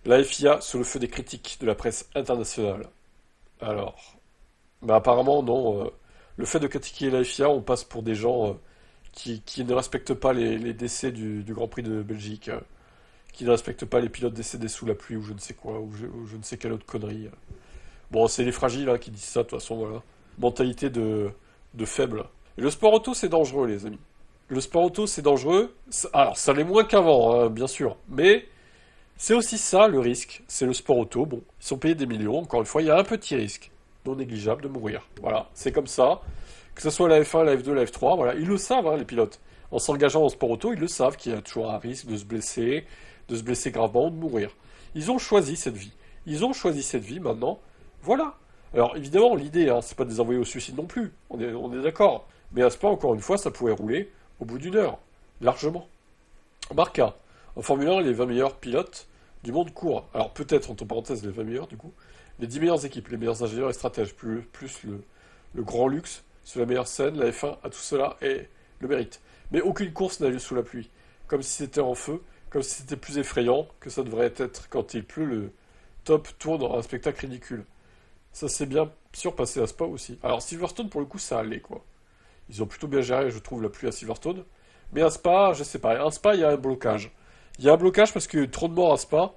La FIA sous le feu des critiques de la presse internationale. Alors, bah apparemment non. Le fait de critiquer la FIA, on passe pour des gens qui ne respectent pas les décès du Grand Prix de Belgique, qui ne respectent pas les pilotes décédés sous la pluie ou je ne sais quoi, ou je ne sais quelle autre connerie. Bon, c'est les fragiles qui disent ça, de toute façon, voilà. Mentalité de faible. Et le sport auto, c'est dangereux, les amis. Le sport auto, c'est dangereux. Alors, ça l'est moins qu'avant, hein, bien sûr. Mais c'est aussi ça, le risque. C'est le sport auto. Bon, ils sont payés des millions. Encore une fois, il y a un petit risque non négligeable de mourir. Voilà, c'est comme ça. Que ce soit la F1, la F2, la F3, voilà. Ils le savent, hein, les pilotes. En s'engageant en sport auto, ils le savent qu'il y a toujours un risque de se blesser gravement ou de mourir. Ils ont choisi cette vie. Ils ont choisi cette vie, maintenant. Voilà. Alors, évidemment, l'idée, hein, c'est pas de les envoyer au suicide non plus. On est d'accord. Mais à ce point, encore une fois, ça pourrait rouler au bout d'une heure. Largement. Marca. En Formule 1, les 20 meilleurs pilotes du monde courent. Alors, peut-être, entre parenthèses, les 20 meilleurs, du coup. Les 10 meilleures équipes, les meilleurs ingénieurs et stratèges, plus le grand luxe, sur la meilleure scène, la F1 a tout cela et le mérite. Mais aucune course n'a lieu sous la pluie. Comme si c'était en feu, comme si c'était plus effrayant que ça devrait être quand il pleut, le top tourne dans un spectacle ridicule. Ça s'est bien sûr passé à Spa aussi. Alors Silverstone, pour le coup, ça allait, quoi. Ils ont plutôt bien géré, je trouve, la pluie à Silverstone. Mais à Spa, je sais pas. À Spa, il y a un blocage. Il y a un blocage parce qu'il y a eu trop de morts à Spa,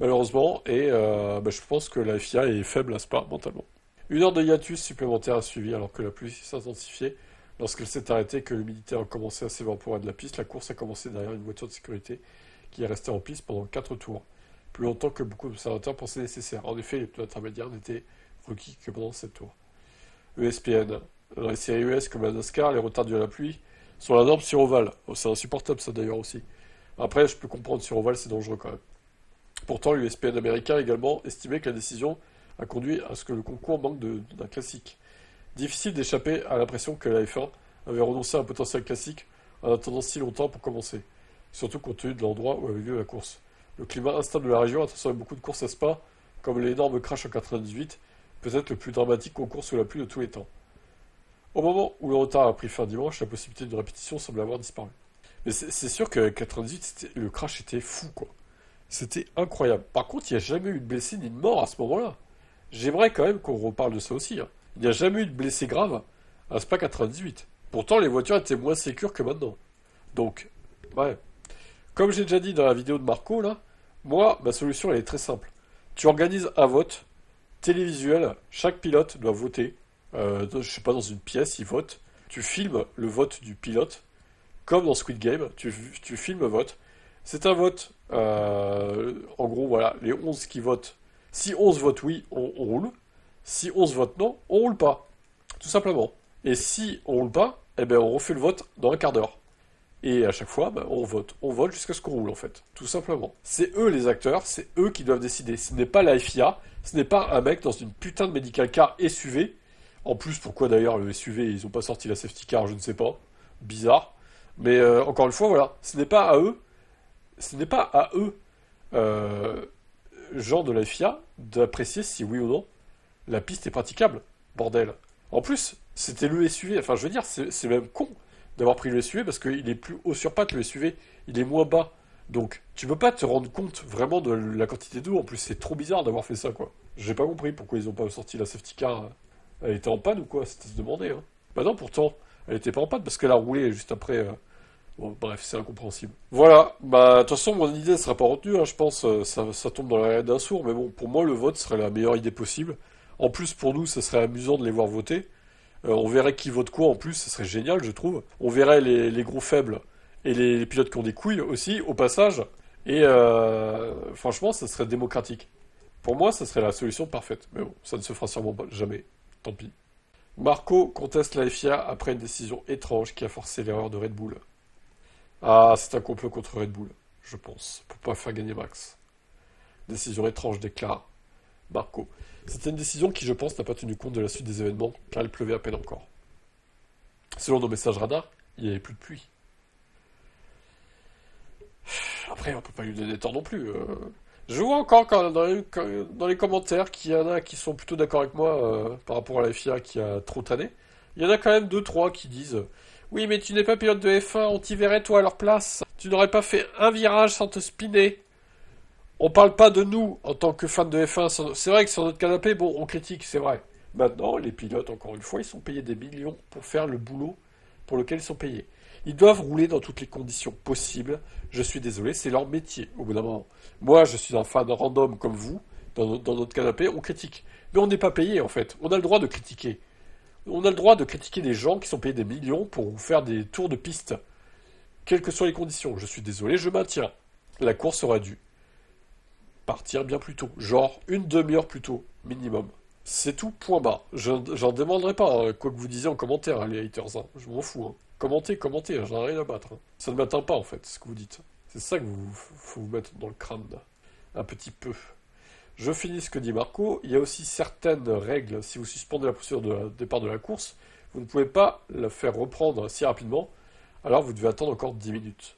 malheureusement, et bah, je pense que la FIA est faible à Spa, mentalement. Une heure de hiatus supplémentaire a suivi alors que la pluie s'intensifiait. Lorsqu'elle s'est arrêtée et que l'humidité a commencé à s'évaporer de la piste, la course a commencé derrière une voiture de sécurité qui est restée en piste pendant 4 tours. Plus longtemps que beaucoup d'observateurs pensaient nécessaire. En effet, les pneus intermédiaires n'étaient requis que pendant 7 tours. ESPN. Dans les séries US comme la NASCAR, les retards dus à la pluie sont la norme sur ovale. Oh, c'est insupportable ça d'ailleurs aussi. Après, je peux comprendre sur ovale, c'est dangereux quand même. Pourtant, l'USPN américain également estimait que la décision a conduit à ce que le concours manque d'un classique. Difficile d'échapper à l'impression que la F1 avait renoncé à un potentiel classique en attendant si longtemps pour commencer, surtout compte tenu de l'endroit où avait lieu la course. Le climat instable de la région a transformé beaucoup de courses à Spa, comme l'énorme crash en 98, peut-être le plus dramatique concours sous la pluie de tous les temps. Au moment où le retard a pris fin dimanche, la possibilité de répétition semble avoir disparu. Mais c'est sûr que 98, le crash était fou, quoi. C'était incroyable. Par contre, il n'y a jamais eu de blessé ni de mort à ce moment-là. J'aimerais quand même qu'on reparle de ça aussi, hein. Il n'y a jamais eu de blessés graves à Spa 98. Pourtant, les voitures étaient moins sécures que maintenant. Donc, ouais. Comme j'ai déjà dit dans la vidéo de Marco, là, moi, ma solution, elle est très simple. Tu organises un vote télévisuel, chaque pilote doit voter. Je sais pas, dans une pièce, il vote. Tu filmes le vote du pilote, comme dans Squid Game, tu filmes le vote. C'est un vote, en gros, voilà, les 11 qui votent. Si 11 votent oui, on roule. Si 11 votent non, on roule pas. Tout simplement. Et si on roule pas, eh ben on refait le vote dans un quart d'heure. Et à chaque fois, ben, on vote. On vote jusqu'à ce qu'on roule, en fait. Tout simplement. C'est eux les acteurs, c'est eux qui doivent décider. Ce n'est pas la FIA, ce n'est pas un mec dans une putain de medical car SUV. En plus, pourquoi d'ailleurs le SUV, ils ont pas sorti la safety car, je ne sais pas. Bizarre. Mais encore une fois, voilà. Ce n'est pas à eux, euh, gens de la FIA, d'apprécier si oui ou non la piste est praticable. Bordel. En plus, c'était le SUV. Enfin, je veux dire, c'est même con d'avoir pris le SUV parce qu'il est plus haut sur patte, le SUV. Il est moins bas. Donc, tu peux pas te rendre compte vraiment de la quantité d'eau. En plus, c'est trop bizarre d'avoir fait ça, quoi. J'ai pas compris pourquoi ils ont pas sorti la safety car. Elle était en panne ou quoi? C'était se demander, hein. Bah non, pourtant, elle était pas en panne parce qu'elle a roulé juste après. Bon, bref, c'est incompréhensible. Voilà, bah, de toute façon, mon idée ne sera pas retenue, hein, je pense, ça tombe dans l'oreille d'un sourd, mais bon, pour moi, le vote serait la meilleure idée possible. En plus, pour nous, ça serait amusant de les voir voter. On verrait qui vote quoi en plus, ça serait génial, je trouve. On verrait les gros faibles et les pilotes qui ont des couilles aussi, au passage. Et franchement, ça serait démocratique. Pour moi, ça serait la solution parfaite. Mais bon, ça ne se fera sûrement pas, jamais. Tant pis. Marco conteste la FIA après une décision étrange qui a forcé l'erreur de Red Bull. Ah, c'est un complot contre Red Bull, je pense, pour pas faire gagner Max. Décision étrange, déclare Marco. C'était une décision qui, je pense, n'a pas tenu compte de la suite des événements, car il pleuvait à peine encore. Selon nos messages radars, il n'y avait plus de pluie. Après, on peut pas lui donner tort non plus. Je vois encore dans les commentaires qu'il y en a qui sont plutôt d'accord avec moi par rapport à la FIA qui a trop tanné. Il y en a quand même deux, trois qui disent oui, mais tu n'es pas pilote de F1, on t'y verrait toi à leur place. Tu n'aurais pas fait un virage sans te spinner. On parle pas de nous en tant que fans de F1. C'est vrai que sur notre canapé, bon, on critique, c'est vrai. Maintenant, les pilotes, encore une fois, ils sont payés des millions pour faire le boulot pour lequel ils sont payés. Ils doivent rouler dans toutes les conditions possibles. Je suis désolé, c'est leur métier, au bout d'un moment. Moi, je suis un fan random comme vous. Dans notre canapé, on critique. Mais on n'est pas payé, en fait. On a le droit de critiquer. On a le droit de critiquer des gens qui sont payés des millions pour faire des tours de piste, quelles que soient les conditions. Je suis désolé, je maintiens. La course aurait dû partir bien plus tôt. Genre une demi-heure plus tôt, minimum. C'est tout, point barre. J'en demanderai pas, hein, quoi que vous disiez en commentaire, hein, les haters. Hein. Je m'en fous. Hein. Commentez, commentez, j'en ai rien à battre. Hein. Ça ne m'atteint pas, en fait, ce que vous dites. C'est ça que vous faut vous mettre dans le crâne, là. Un petit peu. Je finis ce que dit Marco. Il y a aussi certaines règles. Si vous suspendez la procédure de départ de la course, vous ne pouvez pas la faire reprendre si rapidement. Alors vous devez attendre encore 10 minutes.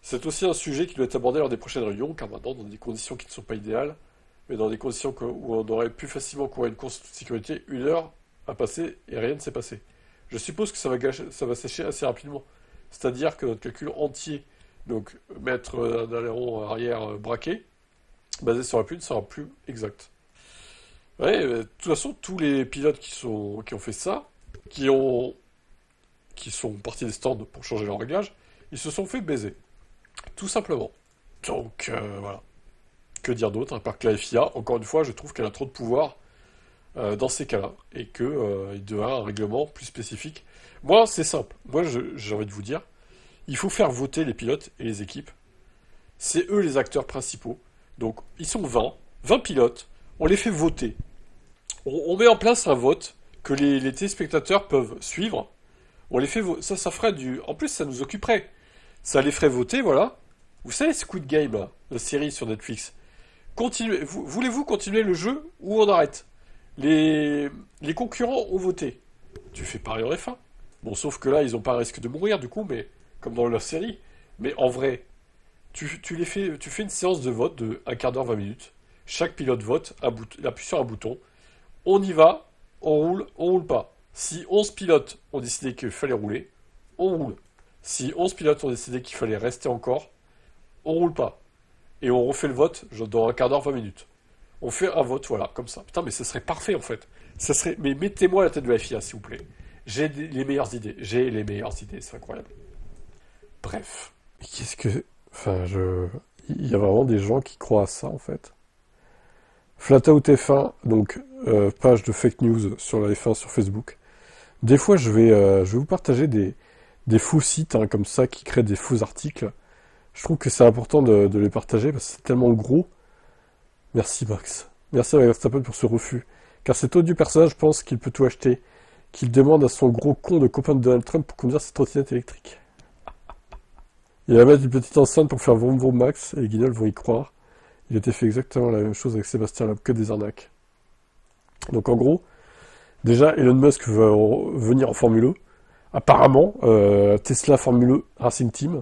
C'est aussi un sujet qui doit être abordé lors des prochaines réunions, car maintenant, dans des conditions qui ne sont pas idéales, mais dans des conditions où on aurait pu facilement courir une course de sécurité, 1 heure a passé et rien ne s'est passé. Je suppose que ça va sécher assez rapidement. C'est-à-dire que notre calcul entier, donc mettre un aileron arrière braqué, basé sur la pune, sera plus exact. Ouais, de toute façon, tous les pilotes qui ont fait ça, qui ont, qui sont partis des stands pour changer leur réglage, ils se sont fait baiser. Tout simplement. Donc, voilà. Que dire d'autre, à part que la FIA, encore une fois, je trouve qu'elle a trop de pouvoir dans ces cas-là, et qu'il devrait y avoir un règlement plus spécifique. Moi, c'est simple. Moi, j'ai envie de vous dire, il faut faire voter les pilotes et les équipes. C'est eux les acteurs principaux. Donc, ils sont 20 pilotes, on les fait voter. On met en place un vote que les téléspectateurs peuvent suivre. On les fait ça ferait du... En plus, ça nous occuperait. Ça les ferait voter, voilà. Vous savez, Squid Game, là, la série sur Netflix. Voulez-vous continuer le jeu ou on arrête? Les concurrents ont voté. Tu fais pareil en F1. Bon, sauf que là, ils n'ont pas un risque de mourir, du coup, mais comme dans la série. Mais en vrai, tu fais une séance de vote de un quart d'heure, 20 minutes. Chaque pilote vote, il appuie sur un bouton. On y va, on roule pas. Si 11 pilotes ont décidé qu'il fallait rouler, on roule. Si 11 pilotes ont décidé qu'il fallait rester encore, on roule pas. Et on refait le vote dans un quart d'heure, 20 minutes. On fait un vote, voilà, comme ça. Putain, mais ce serait parfait en fait. Mais mettez-moi à la tête de la FIA, s'il vous plaît. Les meilleures idées. J'ai les meilleures idées, c'est incroyable. Bref. Mais qu'est-ce que. Enfin, il y a vraiment des gens qui croient à ça en fait. Flatout F1, donc page de fake news sur la F1 sur Facebook. Des fois, je vais vous partager des faux sites hein, comme ça qui créent des faux articles. Je trouve que c'est important de les partager parce que c'est tellement gros. Merci Max. Merci à Verstappen pour ce refus. Car cet odieux personnage pense qu'il peut tout acheter. Qu'il demande à son gros con de copain de Donald Trump pour conduire ses trottinettes électriques. Il va mettre une petite enceinte pour faire vroom vroom Max et les guignols vont y croire. Il a été fait exactement la même chose avec Sébastien Loeb, que des arnaques. Donc en gros, déjà Elon Musk va venir en Formule E. Apparemment, Tesla Formule E Racing Team,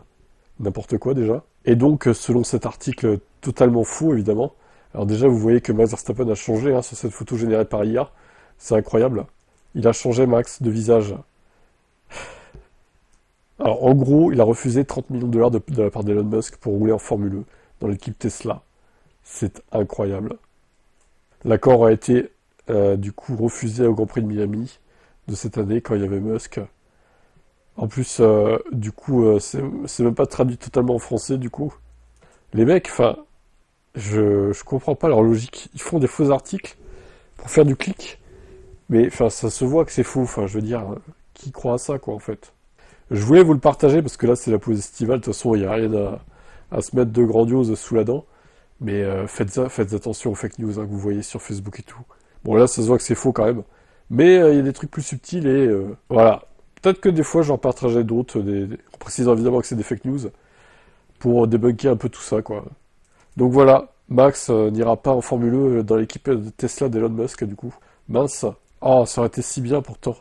n'importe quoi déjà. Et donc, selon cet article totalement faux, évidemment, alors déjà, vous voyez que Max Verstappen a changé hein, sur cette photo générée par IA. C'est incroyable. Il a changé Max de visage. Alors, en gros, il a refusé 30 millions de dollars de la part d'Elon Musk pour rouler en Formule E dans l'équipe Tesla. C'est incroyable. L'accord a été, du coup, refusé au Grand Prix de Miami de cette année quand il y avait Musk. En plus, du coup, c'est même pas traduit totalement en français, du coup. Les mecs, enfin, je comprends pas leur logique. Ils font des faux articles pour faire du clic. Mais, enfin, ça se voit que c'est faux. Enfin, je veux dire, qui croit à ça, quoi, en fait. Je voulais vous le partager parce que là, c'est la pause estivale. De toute façon, il n'y a rien à se mettre de grandiose sous la dent. Mais faites attention aux fake news hein, que vous voyez sur Facebook et tout. Bon, là, ça se voit que c'est faux quand même. Mais il y a des trucs plus subtils et voilà. Peut-être que des fois, j'en partagerai d'autres, en précisant évidemment que c'est des fake news, pour débunker un peu tout ça, quoi. Donc voilà, Max n'ira pas en Formule E dans l'équipe de Tesla d'Elon Musk, du coup. Mince. Oh, ça aurait été si bien pourtant.